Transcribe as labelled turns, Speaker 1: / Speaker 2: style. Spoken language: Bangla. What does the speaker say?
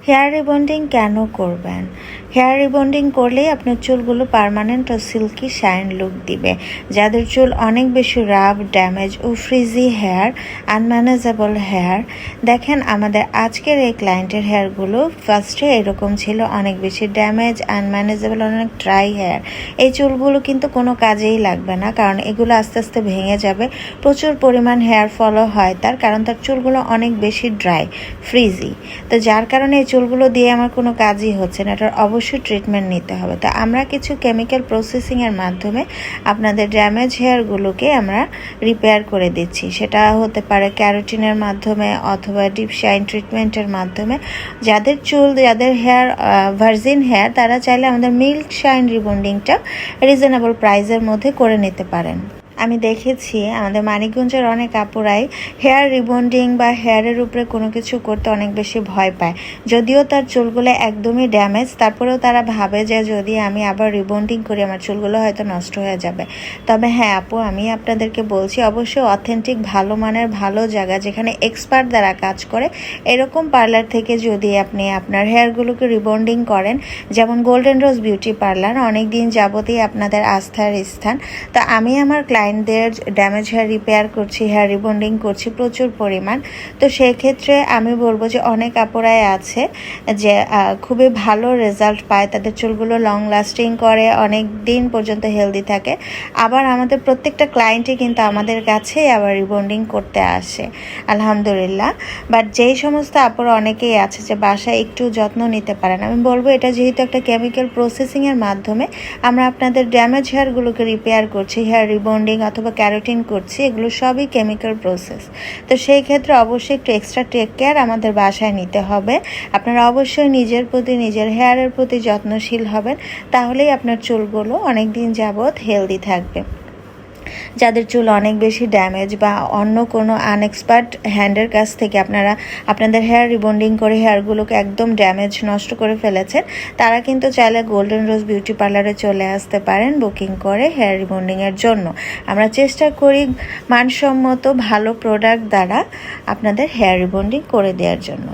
Speaker 1: হেয়ার রিবন্ডিং কেন করবেন? হেয়ার রিবন্ডিং করলেই আপনার চুলগুলো পার্মানেন্ট ও সিল্কি শাইন লুক দিবে। যাদের চুল অনেক বেশি রাফ, ড্যামেজ ও ফ্রিজি হেয়ার, আনম্যানেজেবল হেয়ার, দেখেন আমাদের আজকের এই ক্লায়েন্টের হেয়ারগুলো ফার্স্টে এরকম ছিল, অনেক বেশি ড্যামেজ, আনম্যানেজেবল, অনেক ড্রাই হেয়ার। এই চুলগুলো কিন্তু কোনো কাজেই লাগবে না, কারণ এগুলো আস্তে আস্তে ভেঙে যাবে। প্রচুর পরিমাণ হেয়ার ফলও হয় তার কারণ তার চুলগুলো অনেক বেশি ড্রাই, ফ্রিজি। তো যার কারণে এই চুলগুলো দিয়ে আমার কোনো কাজই হচ্ছে না, এটার অবশ্যই ট্রিটমেন্ট নিতে হবে। তো আমরা কিছু কেমিক্যাল প্রসেসিংয়ের মাধ্যমে আপনাদের ড্যামেজ হেয়ারগুলোকে আমরা রিপেয়ার করে দিচ্ছি। সেটা হতে পারে ক্যারোটিনের মাধ্যমে অথবা ডিপ শাইন ট্রিটমেন্টের মাধ্যমে। যাদের হেয়ার ভার্জিন হেয়ার, তারা চাইলে আমাদের মিল্ক শাইন রিবন্ডিংটা রিজনেবল প্রাইসের মধ্যে করে নিতে পারেন। আমি দেখেছি আমাদের মানিকগঞ্জের অনেক আপুরাই হেয়ার রিবন্ডিং বা হেয়ারের উপরে কোনো কিছু করতে অনেক বেশি ভয় পায়। যদিও তার চুলগুলো একদমই ড্যামেজ, তারপরেও তারা ভাবে যে যদি আমি আবার রিবন্ডিং করি আমার চুলগুলো হয়তো নষ্ট হয়ে যাবে। তবে হ্যাঁ আপু, আমি আপনাদেরকে বলছি অবশ্যই অথেন্টিক ভালো মানের ভালো জায়গা যেখানে এক্সপার্ট দ্বারা কাজ করে এরকম পার্লার থেকে যদি আপনি আপনার হেয়ারগুলোকে রিবন্ডিং করেন, যেমন গোল্ডেন রোজ বিউটি পার্লার অনেক দিন যাবতই আপনাদের আস্থার স্থান। তো আমি আমার ক্লায়েন্টদের ড্যামেজ হেয়ার রিপেয়ার করছি, হেয়ার রিবন্ডিং করছি প্রচুর পরিমাণ। তো সেই ক্ষেত্রে আমি বলবো যে অনেক আপুরাই আছে যে খুবই ভালো রেজাল্ট পায়, তাদের চুলগুলো লং লাস্টিং করে, অনেক দিন পর্যন্ত হেলদি থাকে। আবার আমাদের প্রত্যেকটা ক্লায়েন্টই কিন্তু আমাদের কাছে আবার রিবন্ডিং করতে আসে, আলহামদুলিল্লাহ। বাট যেই সমস্ত আপুরা অনেকেই আছে যে বাসায় একটু যত্ন নিতে পারেন, আমি বলবো এটা যেহেতু একটা কেমিক্যাল প্রসেসিংয়ের মাধ্যমে আমরা আপনাদের ড্যামেজ হেয়ারগুলোকে রিপেয়ার করছি, হেয়ার রিবন্ডিং অথবা ক্যারোটিন করছি, এগুলো সবই কেমিক্যাল প্রসেস। তো সেই ক্ষেত্রে অবশ্যই একটু এক্সট্রা টেক কেয়ার আমাদের বাসায় নিতে হবে। আপনারা অবশ্যই নিজের প্রতি, নিজের হেয়ারের প্রতি যত্নশীল হবেন, তাহলেই আপনার চুলগুলো অনেক দিন যাবৎ হেলদি থাকবে। যাদের চুল অনেক বেশি ড্যামেজ বা অন্য কোনো আনএক্সপার্ট হ্যান্ডের কাছ থেকে আপনারা আপনাদের হেয়ার রিবন্ডিং করে হেয়ারগুলোকে একদম ড্যামেজ নষ্ট করে ফেলেছেন, তারা কিন্তু চাইলে গোল্ডেন রোজ বিউটি পার্লারে চলে আসতে পারেন বুকিং করে হেয়ার রিবন্ডিংয়ের জন্য। আমরা চেষ্টা করি মানসম্মত ভালো প্রোডাক্ট দ্বারা আপনাদের হেয়ার রিবন্ডিং করে দেওয়ার জন্য।